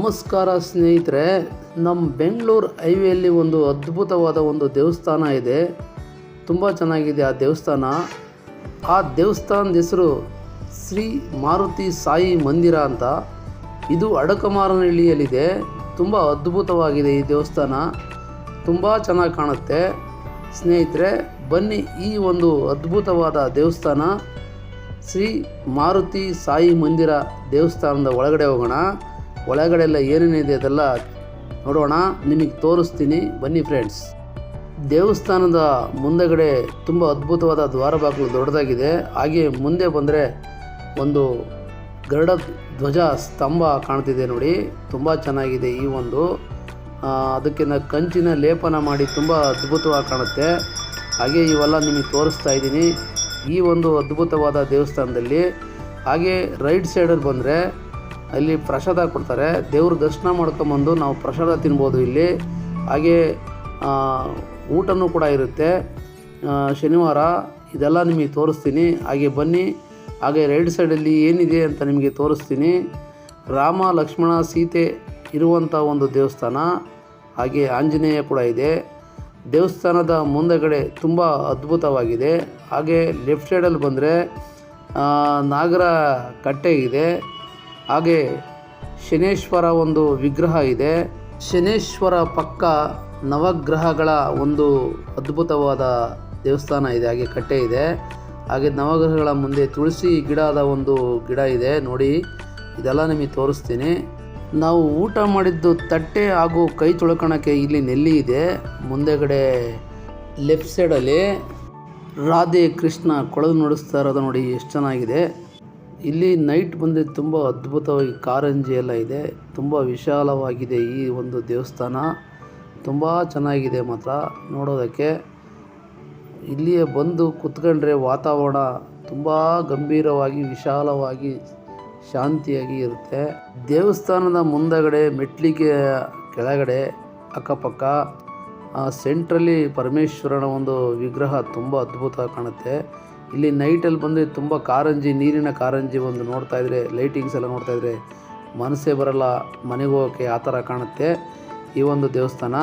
ನಮಸ್ಕಾರ ಸ್ನೇಹಿತರೆ, ನಮ್ಮ ಬೆಂಗಳೂರು ಹೈವೇಯಲ್ಲಿ ಒಂದು ಅದ್ಭುತವಾದ ಒಂದು ದೇವಸ್ಥಾನ ಇದೆ. ತುಂಬ ಚೆನ್ನಾಗಿದೆ ಆ ದೇವಸ್ಥಾನ. ಆ ದೇವಸ್ಥಾನದ ಹೆಸರು ಶ್ರೀ ಮಾರುತಿ ಸಾಯಿ ಮಂದಿರ ಅಂತ. ಇದು ಅಡಕಮಾರನಹಳ್ಳಿಯಲ್ಲಿದೆ. ತುಂಬ ಅದ್ಭುತವಾಗಿದೆ ಈ ದೇವಸ್ಥಾನ, ತುಂಬ ಚೆನ್ನಾಗಿ ಕಾಣುತ್ತೆ. ಸ್ನೇಹಿತರೆ ಬನ್ನಿ, ಈ ಒಂದು ಅದ್ಭುತವಾದ ದೇವಸ್ಥಾನ ಶ್ರೀ ಮಾರುತಿ ಸಾಯಿ ಮಂದಿರ ದೇವಸ್ಥಾನದ ಒಳಗಡೆ ಹೋಗೋಣ. ಒಳಗಡೆ ಎಲ್ಲ ಏನೇನಿದೆ ಅದೆಲ್ಲ ನೋಡೋಣ, ನಿಮಗೆ ತೋರಿಸ್ತೀನಿ ಬನ್ನಿ ಫ್ರೆಂಡ್ಸ್. ದೇವಸ್ಥಾನದ ಮುಂದೆಗಡೆ ತುಂಬ ಅದ್ಭುತವಾದ ದ್ವಾರ ಬಾಗಿಲು ದೊಡ್ಡದಾಗಿದೆ. ಹಾಗೆ ಮುಂದೆ ಬಂದರೆ ಒಂದು ಗರುಡ ಧ್ವಜ ಸ್ತಂಭ ಕಾಣ್ತಿದೆ ನೋಡಿ, ತುಂಬ ಚೆನ್ನಾಗಿದೆ. ಈ ಒಂದು ಅದಕ್ಕೆ ಕಂಚಿನ ಲೇಪನ ಮಾಡಿ ತುಂಬ ಅದ್ಭುತವಾಗಿ ಕಾಣುತ್ತೆ. ಹಾಗೆ ಇವೆಲ್ಲ ನಿಮಗೆ ತೋರಿಸ್ತಾ ಇದ್ದೀನಿ ಈ ಒಂದು ಅದ್ಭುತವಾದ ದೇವಸ್ಥಾನದಲ್ಲಿ. ಹಾಗೆ ರೈಟ್ ಸೈಡಲ್ಲಿ ಬಂದರೆ ಅಲ್ಲಿ ಪ್ರಸಾದ ಕೊಡ್ತಾರೆ. ದೇವ್ರ ದರ್ಶನ ಮಾಡ್ಕೊಂಬಂದು ನಾವು ಪ್ರಸಾದ ತಿನ್ಬೋದು ಇಲ್ಲಿ. ಹಾಗೆ ಊಟನೂ ಕೂಡ ಇರುತ್ತೆ ಶನಿವಾರ. ಇದೆಲ್ಲ ನಿಮಗೆ ತೋರಿಸ್ತೀನಿ, ಹಾಗೆ ಬನ್ನಿ. ಹಾಗೆ ರೈಟ್ ಸೈಡಲ್ಲಿ ಏನಿದೆ ಅಂತ ನಿಮಗೆ ತೋರಿಸ್ತೀನಿ. ರಾಮ ಲಕ್ಷ್ಮಣ ಸೀತೆ ಇರುವಂಥ ಒಂದು ದೇವಸ್ಥಾನ. ಹಾಗೆ ಆಂಜನೇಯ ಕೂಡ ಇದೆ. ದೇವಸ್ಥಾನದ ಮುಂದೆಗಡೆ ತುಂಬ ಅದ್ಭುತವಾಗಿದೆ. ಹಾಗೆ ಲೆಫ್ಟ್ ಸೈಡಲ್ಲಿ ಬಂದರೆ ನಾಗರ ಕಟ್ಟೆ ಇದೆ. ಹಾಗೆ ಶನೇಶ್ವರ ಒಂದು ವಿಗ್ರಹ ಇದೆ. ಶನೇಶ್ವರ ಪಕ್ಕ ನವಗ್ರಹಗಳ ಒಂದು ಅದ್ಭುತವಾದ ದೇವಸ್ಥಾನ ಇದೆ. ಹಾಗೆ ಕಟ್ಟೆ ಇದೆ. ಹಾಗೆ ನವಗ್ರಹಗಳ ಮುಂದೆ ತುಳಸಿ ಗಿಡದ ಒಂದು ಗಿಡ ಇದೆ ನೋಡಿ. ಇದೆಲ್ಲ ನಿಮಗೆ ತೋರಿಸ್ತೀನಿ. ನಾವು ಊಟ ಮಾಡಿದ್ದು ತಟ್ಟೆ ಹಾಗೂ ಕೈ ತೊಳ್ಕೊಳಕ್ಕೆ ಇಲ್ಲಿ ನೆಲ್ಲಿ ಇದೆ. ಮುಂದೆಗಡೆ ಲೆಫ್ಟ್ ಸೈಡಲ್ಲಿ ರಾಧೆ ಕೃಷ್ಣ ಕೊಳಲು ನುಡಿಸ್ತಾ ಇರೋದು ನೋಡಿ, ಎಷ್ಟು ಚೆನ್ನಾಗಿದೆ. ಇಲ್ಲಿ ನೈಟ್ ಬಂದರೆ ತುಂಬ ಅದ್ಭುತವಾಗಿ ಕಾರಂಜಿ ಎಲ್ಲ ಇದೆ. ತುಂಬ ವಿಶಾಲವಾಗಿದೆ ಈ ಒಂದು ದೇವಸ್ಥಾನ, ತುಂಬ ಚೆನ್ನಾಗಿದೆ ಮಾತ್ರ ನೋಡೋದಕ್ಕೆ. ಇಲ್ಲಿಯೇ ಬಂದು ಕೂತ್ಕೊಂಡ್ರೆ ವಾತಾವರಣ ತುಂಬ ಗಂಭೀರವಾಗಿ ವಿಶಾಲವಾಗಿ ಶಾಂತಿಯಾಗಿ ಇರುತ್ತೆ. ದೇವಸ್ಥಾನದ ಮುಂದಗಡೆ ಮೆಟ್ಲಿಗೆ ಕೆಳಗಡೆ ಅಕ್ಕಪಕ್ಕ ಸೆಂಟ್ರಲ್ಲಿ ಪರಮೇಶ್ವರನ ಒಂದು ವಿಗ್ರಹ ತುಂಬ ಅದ್ಭುತ ಕಾಣುತ್ತೆ. ಇಲ್ಲಿ ನೈಟಲ್ಲಿ ಬಂದರೆ ತುಂಬ ಕಾರಂಜಿ, ನೀರಿನ ಕಾರಂಜಿ ಒಂದು ನೋಡ್ತಾ ಇದ್ರೆ, ಲೈಟಿಂಗ್ಸ್ ಎಲ್ಲ ನೋಡ್ತಾ ಇದ್ರೆ ಮನಸ್ಸೇ ಬರಲ್ಲ ಮನೆಗೆ ಹೋಗೋಕ್ಕೆ, ಆ ಥರ ಕಾಣುತ್ತೆ ಈ ಒಂದು ದೇವಸ್ಥಾನ.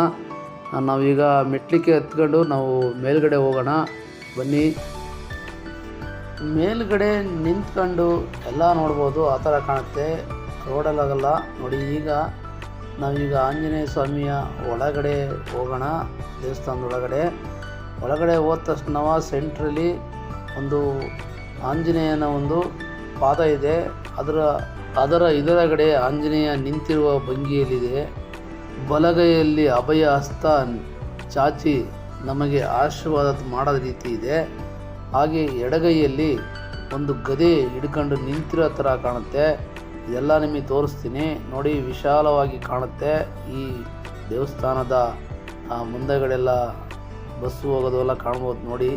ನಾವೀಗ ಮೆಟ್ಲಿಗೆ ಹತ್ಕೊಂಡು ನಾವು ಮೇಲ್ಗಡೆ ಹೋಗೋಣ ಬನ್ನಿ. ಮೇಲ್ಗಡೆ ನಿಂತ್ಕೊಂಡು ಎಲ್ಲ ನೋಡ್ಬೋದು, ಆ ಥರ ಕಾಣುತ್ತೆ. ರೋಡಲ್ಲಾಗಲ್ಲ ನೋಡಿ. ಈಗ ನಾವೀಗ ಆಂಜನೇಯ ಸ್ವಾಮಿಯ ಒಳಗಡೆ ಹೋಗೋಣ. ದೇವಸ್ಥಾನದ ಒಳಗಡೆ ಹೋದ ತಕ್ಷಣ ಸೆಂಟ್ರಲ್ಲಿ ಒಂದು ಆಂಜನೇಯನ ಒಂದು ಪಾದ ಇದೆ. ಅದರ ಇದರಗಡೆ ಆಂಜನೇಯ ನಿಂತಿರುವ ಭಂಗಿಯಲ್ಲಿದೆ. ಬಲಗೈಯಲ್ಲಿ ಅಭಯ ಹಸ್ತ ಚಾಚಿ ನಮಗೆ ಆಶೀರ್ವಾದ ಮಾಡೋ ರೀತಿ ಇದೆ. ಹಾಗೆ ಎಡಗೈಯಲ್ಲಿ ಒಂದು ಗದೆ ಹಿಡ್ಕೊಂಡು ನಿಂತಿರೋ ಥರ ಕಾಣುತ್ತೆ. ಇದೆಲ್ಲ ನಿಮಗೆ ತೋರಿಸ್ತೀನಿ ನೋಡಿ, ವಿಶಾಲವಾಗಿ ಕಾಣುತ್ತೆ. ಈ ದೇವಸ್ಥಾನದ ಮುಂದೆಗಡೆಲ್ಲ ಬಸ್ಸು ಹೋಗೋದು ಎಲ್ಲ ಕಾಣ್ಬೋದು ನೋಡಿ,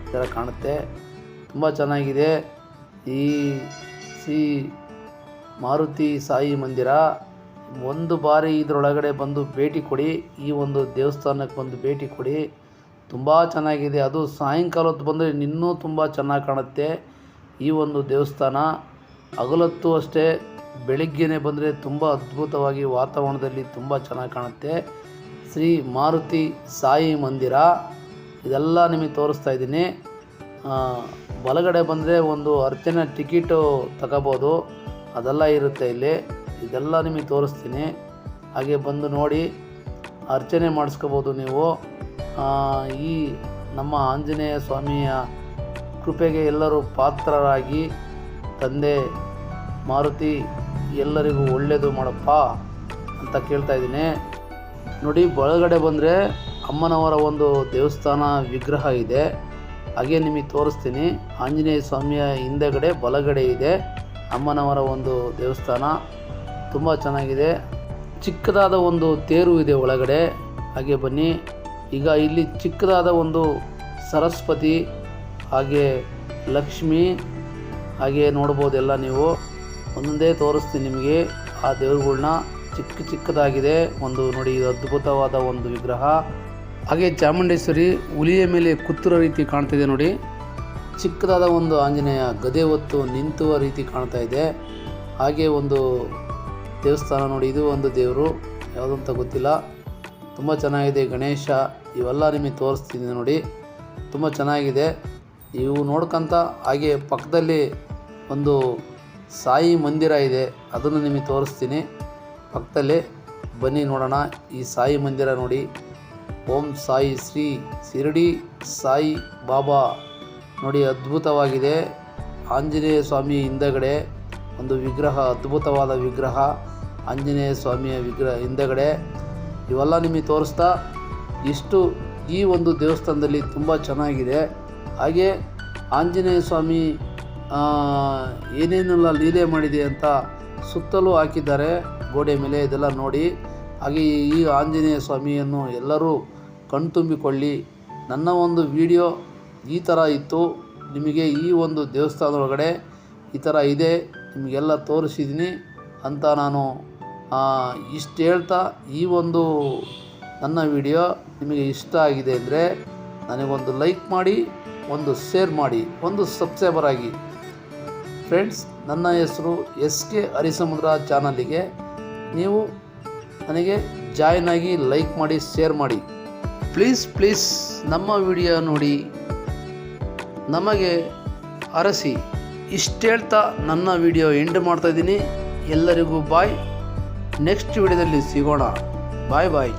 ಈ ಥರ ಕಾಣುತ್ತೆ. ತುಂಬ ಚೆನ್ನಾಗಿದೆ ಈ ಶ್ರೀ ಮಾರುತಿ ಸಾಯಿ ಮಂದಿರ. ಒಂದು ಬಾರಿ ಇದರೊಳಗಡೆ ಬಂದು ಭೇಟಿ ಕೊಡಿ, ಈ ಒಂದು ದೇವಸ್ಥಾನಕ್ಕೆ ಬಂದು ಭೇಟಿ ಕೊಡಿ. ತುಂಬ ಚೆನ್ನಾಗಿದೆ. ಅದು ಸಾಯಂಕಾಲ ಹೊತ್ತು ಬಂದರೆ ಇನ್ನೂ ತುಂಬ ಚೆನ್ನಾಗಿ ಕಾಣುತ್ತೆ ಈ ಒಂದು ದೇವಸ್ಥಾನ. ಹಗಲೊತ್ತು ಅಷ್ಟೇ, ಬೆಳಿಗ್ಗೆನೇ ಬಂದರೆ ತುಂಬ ಅದ್ಭುತವಾಗಿ ವಾತಾವರಣದಲ್ಲಿ ತುಂಬ ಚೆನ್ನಾಗಿ ಕಾಣುತ್ತೆ. ಶ್ರೀ ಮಾರುತಿ ಸಾಯಿ ಮಂದಿರ ಇದೆಲ್ಲ ನಿಮಗೆ ತೋರಿಸ್ತಾ ಇದ್ದೀನಿ. ಬಲಗಡೆ ಬಂದರೆ ಒಂದು ಅರ್ಚನೆ ಟಿಕೆಟು ತಗೋಬೋದು, ಅದೆಲ್ಲ ಇರುತ್ತೆ ಇಲ್ಲಿ. ಇದೆಲ್ಲ ನಿಮಗೆ ತೋರಿಸ್ತೀನಿ. ಹಾಗೆ ಬಂದು ನೋಡಿ ಅರ್ಚನೆ ಮಾಡಿಸ್ಕೋಬೋದು ನೀವು. ಈ ನಮ್ಮ ಆಂಜನೇಯ ಸ್ವಾಮಿಯ ಕೃಪೆಗೆ ಎಲ್ಲರೂ ಪಾತ್ರರಾಗಿ, ತಂದೆ ಮಾರುತಿ ಎಲ್ಲರಿಗೂ ಒಳ್ಳೆಯದು ಮಾಡಪ್ಪ ಅಂತ ಕೇಳ್ತಾ ಇದ್ದೀನಿ ನೋಡಿ. ಒಳಗಡೆ ಬಂದರೆ ಅಮ್ಮನವರ ಒಂದು ದೇವಸ್ಥಾನ ವಿಗ್ರಹ ಇದೆ. ಹಾಗೆ ನಿಮಗೆ ತೋರಿಸ್ತೀನಿ. ಆಂಜನೇಯ ಸ್ವಾಮಿಯ ಹಿಂದೆಗಡೆ ಬಲಗಡೆ ಇದೆ ಅಮ್ಮನವರ ಒಂದು ದೇವಸ್ಥಾನ, ತುಂಬ ಚೆನ್ನಾಗಿದೆ. ಚಿಕ್ಕದಾದ ಒಂದು ತೇರು ಇದೆ ಒಳಗಡೆ. ಹಾಗೆ ಬನ್ನಿ. ಈಗ ಇಲ್ಲಿ ಚಿಕ್ಕದಾದ ಒಂದು ಸರಸ್ವತಿ, ಹಾಗೆ ಲಕ್ಷ್ಮಿ, ಹಾಗೆ ನೋಡ್ಬೋದೆಲ್ಲ ನೀವು. ಒಂದೊಂದೇ ತೋರಿಸ್ತೀನಿ ನಿಮಗೆ ಆ ದೇವರುಗಳ್ನ. ಚಿಕ್ಕದಾಗಿದೆ ಒಂದು ನೋಡಿ, ಇದು ಅದ್ಭುತವಾದ ಒಂದು ವಿಗ್ರಹ. ಹಾಗೆ ಚಾಮುಂಡೇಶ್ವರಿ ಹುಲಿಯ ಮೇಲೆ ಕೂತಿರೋ ರೀತಿ ಕಾಣ್ತಿದೆ ನೋಡಿ. ಚಿಕ್ಕದಾದ ಒಂದು ಆಂಜನೇಯ ಗದೆ ಹೊತ್ತು ನಿಂತುವ ರೀತಿ ಕಾಣ್ತಾ ಇದೆ. ಹಾಗೆ ಒಂದು ದೇವಸ್ಥಾನ ನೋಡಿ, ಇದು ಒಂದು ದೇವರು ಯಾವುದಂತ ಗೊತ್ತಿಲ್ಲ, ತುಂಬ ಚೆನ್ನಾಗಿದೆ. ಗಣೇಶ ಇವೆಲ್ಲ ನಿಮಗೆ ತೋರಿಸ್ತೀನಿ ನೋಡಿ, ತುಂಬ ಚೆನ್ನಾಗಿದೆ. ಇವು ನೋಡ್ಕೊಂತ ಹಾಗೆ ಪಕ್ಕದಲ್ಲಿ ಒಂದು ಸಾಯಿ ಮಂದಿರ ಇದೆ, ಅದನ್ನು ನಿಮಗೆ ತೋರಿಸ್ತೀನಿ ಪಕ್ಕದಲ್ಲೇ. ಬನ್ನಿ ನೋಡೋಣ ಈ ಸಾಯಿ ಮಂದಿರ ನೋಡಿ. ಓಂ ಸಾಯಿ ಶ್ರೀ ಶಿರಡಿ ಸಾಯಿ ಬಾಬಾ ನೋಡಿ, ಅದ್ಭುತವಾಗಿದೆ. ಆಂಜನೇಯ ಸ್ವಾಮಿ ಹಿಂದಗಡೆ ಒಂದು ವಿಗ್ರಹ, ಅದ್ಭುತವಾದ ವಿಗ್ರಹ, ಆಂಜನೇಯ ಸ್ವಾಮಿಯ ವಿಗ್ರಹ ಹಿಂದಗಡೆ. ಇವೆಲ್ಲ ನಿಮಗೆ ತೋರಿಸ್ತಾ ಇಷ್ಟು ಈ ಒಂದು ದೇವಸ್ಥಾನದಲ್ಲಿ ತುಂಬ ಚೆನ್ನಾಗಿದೆ. ಹಾಗೆ ಆಂಜನೇಯ ಸ್ವಾಮಿ ಏನೇನೆಲ್ಲ ಲೀಲೆ ಮಾಡಿದೆ ಅಂತ ಸುತ್ತಲೂ ಹಾಕಿದ್ದಾರೆ ಗೋಡೆ ಮೇಲೆ, ಇದೆಲ್ಲ ನೋಡಿ. ಹಾಗೆ ಈ ಆಂಜನೇಯ ಸ್ವಾಮಿಯನ್ನು ಎಲ್ಲರೂ ಕಣ್ತುಂಬಿಕೊಳ್ಳಿ. ನನ್ನ ಒಂದು ವಿಡಿಯೋ ಈ ಥರ ಇತ್ತು, ನಿಮಗೆ ಈ ಒಂದು ದೇವಸ್ಥಾನದೊಳಗಡೆ ಈ ಥರ ಇದೆ ನಿಮಗೆಲ್ಲ ತೋರಿಸಿದ್ದೀನಿ ಅಂತ ನಾನು ಇಷ್ಟು ಹೇಳ್ತಾ, ಈ ಒಂದು ನನ್ನ ವಿಡಿಯೋ ನಿಮಗೆ ಇಷ್ಟ ಆಗಿದೆ ಅಂದರೆ ನನಗೊಂದು ಲೈಕ್ ಮಾಡಿ, ಒಂದು ಶೇರ್ ಮಾಡಿ, ಒಂದು ಸಬ್ಸ್ಕ್ರೈಬರ್ ಆಗಿ. ಫ್ರೆಂಡ್ಸ್, ನನ್ನ ಹೆಸರು SK ಹರಿಸಮುದ್ರ ಚಾನಲಿಗೆ ನೀವು ನನಗೆ ಜಾಯ್ನ್ ಆಗಿ ಲೈಕ್ ಮಾಡಿ, ಶೇರ್ ಮಾಡಿ. ಪ್ಲೀಸ್ ನಮ್ಮ ವಿಡಿಯೋ ನೋಡಿ ನಮಗೆ ಅರಸಿ. ಇಷ್ಟು ಹೇಳ್ತಾ ನನ್ನ ವಿಡಿಯೋ ಎಂಡ್ ಮಾಡ್ತಾಯಿದ್ದೀನಿ. ಎಲ್ಲರಿಗೂ ಬಾಯ್. ನೆಕ್ಸ್ಟ್ ವಿಡಿಯೋದಲ್ಲಿ ಸಿಗೋಣ. ಬಾಯ್.